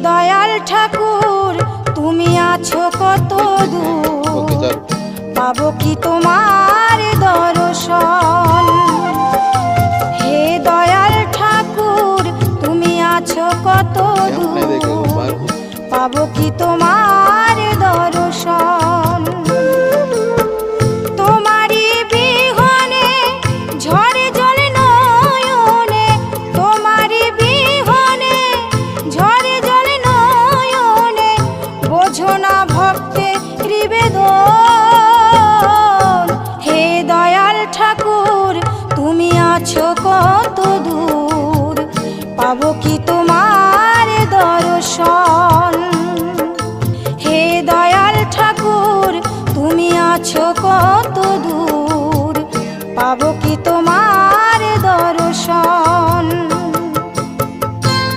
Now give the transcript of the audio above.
দয়াল ঠাকুর তুমি আছো কত দূর, পাবো কি তোমার দর্শন। হে দয়াল ঠাকুর তুমি আছো কত দূর, পাবো কি তোমার দর্শন। তোমারই বিহনে ঝরে জল নয়নে, তোমারই বিহনে ঝরে জল নয়নে, বোঝো না ভক্তের নিবেদন। হে দয়াল ঠাকুর তুমি আছো কত দূর, পাবো কি তোমার দর্শন। হে দয়াল ঠাকুর তুমি আছো কত